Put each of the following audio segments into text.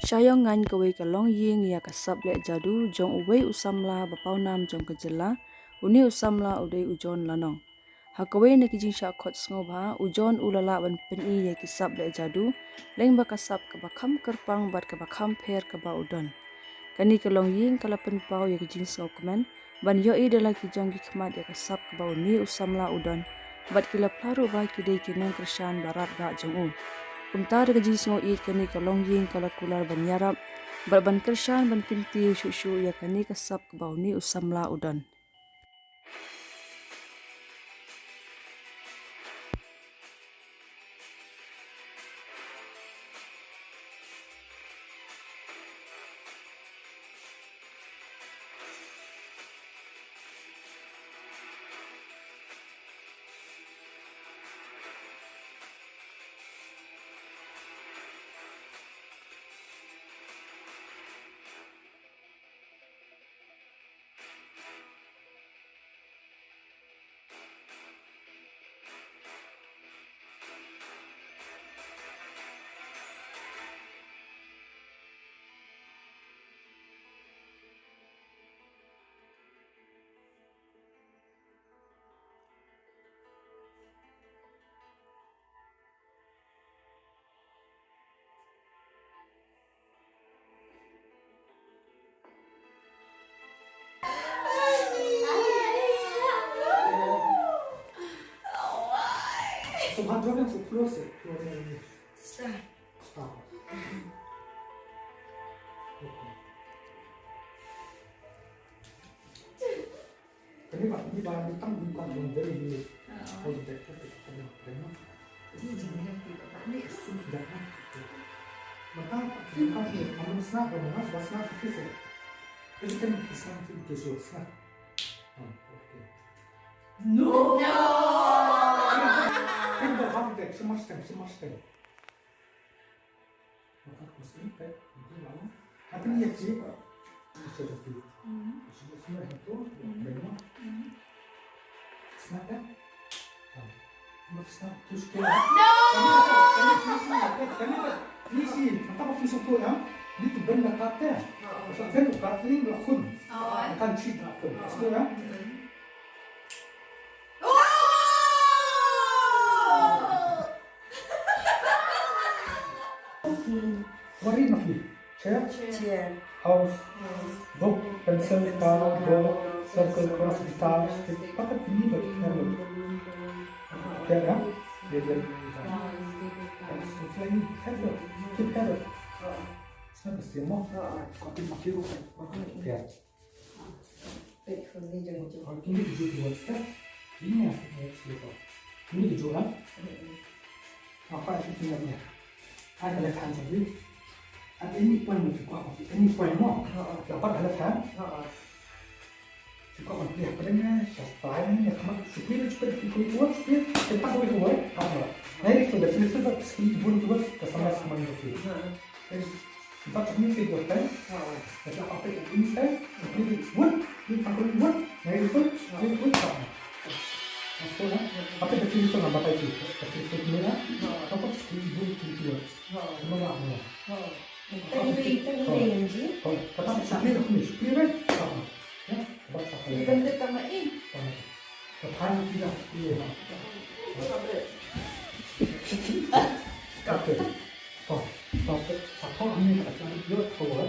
Syayong ngan kawe kalong ying ya kasab le jadu jong uwe usamla bapau nam jong kejela uni usamla udai ujon lanong. Hakawe ne kijing syakot sngoba ujon ulala ban peni ya kisab le jadu leng bakasab kabakam kyrpang bat kabakam per kaba udon. Kani kalong ying kala penpau ya kijing sngo kemen ban yo i dala kijong kikmat ya kasab kaba uni usamla udon bat kila plaru ba kidai kinang kershan barat ba jong u. Kumtar gaji singo i kani kalong ying kala kular ban yarap ban kershan ban pinti shushu ya kani kasab kebau ni usamla udan. Sebenarnya sepuluh sih, Start. Ini pak, ini barang hitam bukan model ini. Kalau dekat kita terima. Ini jangan kita pakai sudah. Maka kamu snap, kamu snap fisik. Jadi kan snap fisik snap. No. Semua steng. Maka kusin teh itu lalu. Tapi lihat sih, sudah itu. Sudah itu, bagaimana? Snap kan? Snap terus ke. No. Ini sih, maka fisik tu ya. Ini tu benda kata. Kan kata ini lakun. Akan cerita lakun. Itu ya. What is it? Chair. House. Book. Pencil. Car. Ball. Circle. Cross. Guitar. Stick. Pakai ini berapa? Ya. Dia. Selain header. Keep header. Sana semua. Kopi makiru. Ya. Ini dijual kan? Ini ini dijual. Apa isinya? Ada lekan jadi. Ada ini pun ini pun mau. Dapat ada lekan. Jika orang pilih padanya, style yang kamu supir cepat ikut supir cepat boleh buat. Nah ini sudah filter sekali pun buat kesama itu. Jadi cepat ini kita buat. Jadi apa ini saya supir buat, ini pakai buat. Nah ini pun sama. Maksudnya, apa itu filter nama itu? Filter merah, apa sekali buat. Semua mana? Kata supir sama. Ya, baca kalau. Benda tamain. Kepala tidak. Iya. Oke. Tapi apa ini akan dibuat kuat?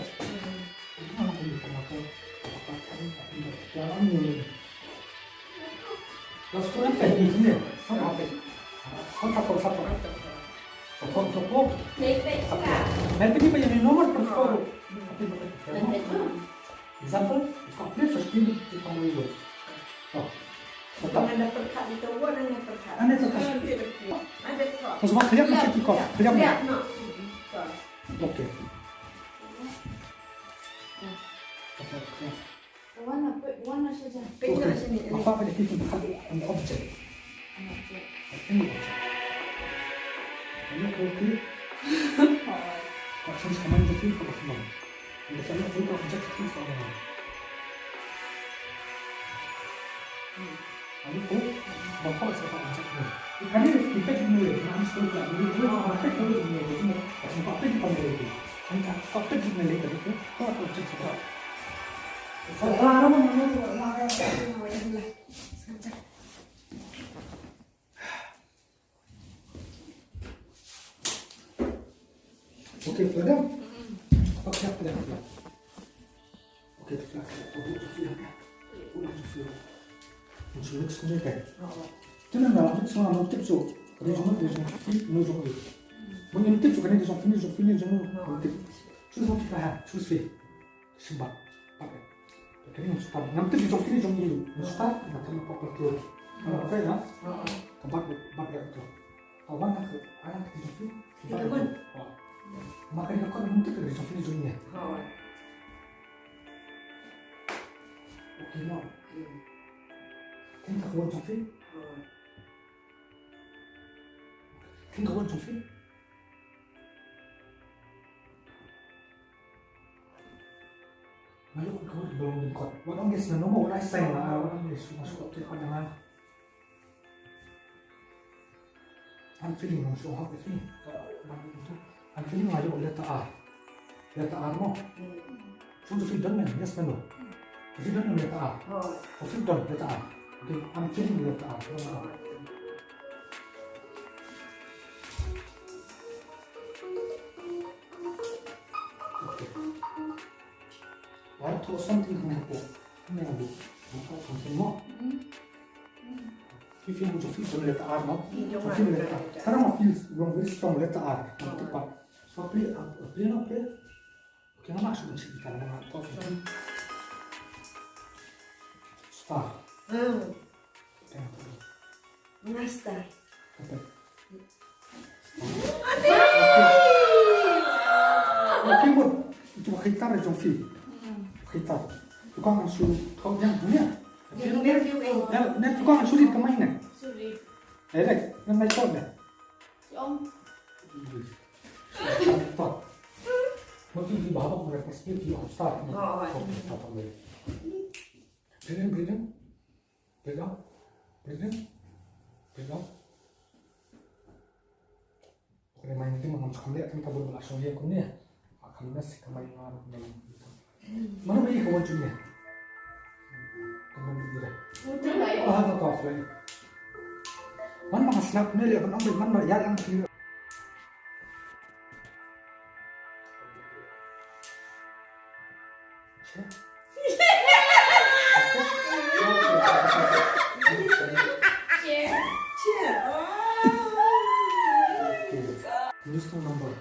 Ini akan dipakai dalam ini. Lalu sekarang kayak gini, sama apa? Satu. Toko. Nanti kita yang nomor perskoro. Example, complete suspended di panggung. Ada perkat itu, ada perkat. Ada perkat. Ada perkat. Terus mak kelihatan masih tikar. Kelihatan. Oke. Warna saja. Pegang sini. Apa ada titik ada objek. Ini objek. Ini oke. Kalau saya kemarin jadi kalau semua. Misalnya kita objek itu sama. Lalu tu, bapak siapa objek ni? Kali kita dulu, nanti sekolah dulu, bapak dulu ni, jadi bapak di panggung itu. Kau pergi melek tadi tu. Kau pergi suka. Salah mana tu? Okey, Fladam. Okey, apa dah? Okey, Fladam. Masuk sini kan? Tu nak nak semua nak tip so. Kalau semua dia semua fit, no jong. Mungkin tip so kan dia semua fini semua. Tip. Sudah semua faham, sudah fit. Sebab apa? Kami mesti tahu. Nanti dia fini jong dulu. Mesti nak kena pokok tu. Apa ya? Tempat itu. Awan nak anak dia fit. Kita pun. Makanya kau nanti kerja dia fini jongnya. Okey no. Kan tak kawan jong fit. Kan kawan jong fit. Malu kau belum dekat. Orang guys na nombor wala sign na orang guys masuk tu pada mana. I'm feeling no so how feeling. I'm feeling ayo letter R. Letter R mo. So tu feel done man. Yes man. Feel done letter R. Oh feel done letter R. Okay, I'm feeling letter R. Atau something kenapa? Ini ada. Apa something mo? Feel macam feel dalam letter R mo. Feel letter R. Sekarang mau feel long very strong letter R. Tepat. So play no play. Okay, nama masuk di sini kalau nak tahu. Star. Master. Okay. Okay, buat itu gitar je feel. Gitar. Tukang suruh kau jangan punya. Nah, tukang sulit kemain kan? Sulit. Direct, yang main shot dah. Jong. Tak. Mungkin di bawah mereka skill di start. Breathing. Kalau main itu memang sekali akan kabur langsung dia kunya. Akan nasi kemain malam malam. Mana bagi kawan cunya? Teman dia. Ada kau lagi. Mana masalah ni lihat orang mana ya yang kira. This phone number.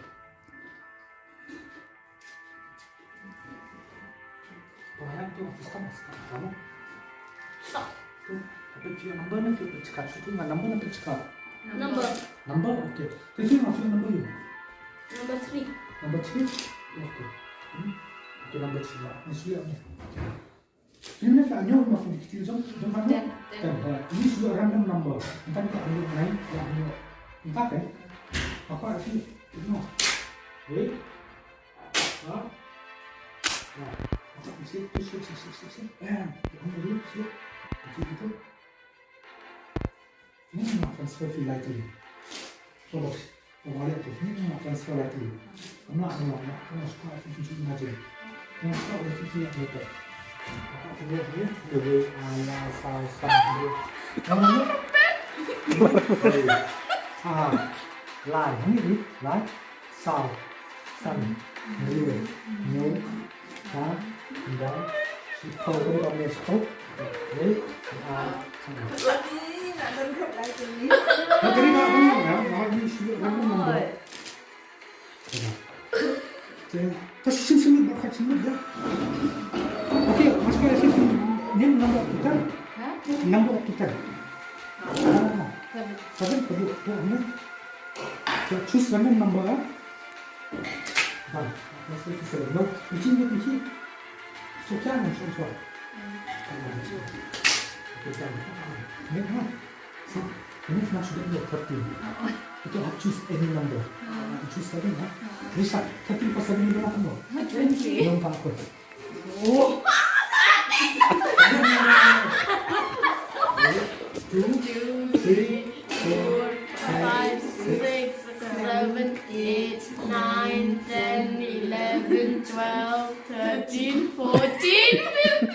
Bahaya tu office kamu. Tu, tapi dia number ni dia cakap, tu dengan number nanti cakap. Number, okay. Jadi mana phone number you? Number 3. Number 3, okay. Okay, number 3 lah. Ni sudah ni. Ini nak anjur mah phone kecil jom mana? Ini sudah random number. Entah kita ambil lain, yang ini. Entah kan? Apa sih? No. Wait. Ah. Nah. Sip. Kamu dulu sip. Begitu. Ini nak transfer fee lagi. Coba. Boleh tu. Ini nak transfer lagi. Nak. Suka fee juga aja. Nak suka fee yang betul. Apa dia? Dia ala saya. Kamu ni? Ah. Lai, ini lai, sao, san, mưa, nhớ, cá, đá, khâu cái con này khâu, đấy, Lagi nak tengok lagi. Nah, jadi nak ni sudah nama nombor. Terus sini bakal sini dah. Okey, masuk ke sini. Ni nombor kita. Nombor kita. Seven kedua ni. So choose random number. Vâng, nó sẽ phải sửa đâu. Vị trí. Số khác là số số. Nhớ ha. Ini sudah dia 30. Itu choose any number. Choose 7 ha. Bisa 30 pas 7 ni berapa nombor? 20. Belum tahu. Oh. 2, 3, 4, 5, 6, 7, 8, 9, 10, 11, 11, 12, 13, 14, 15.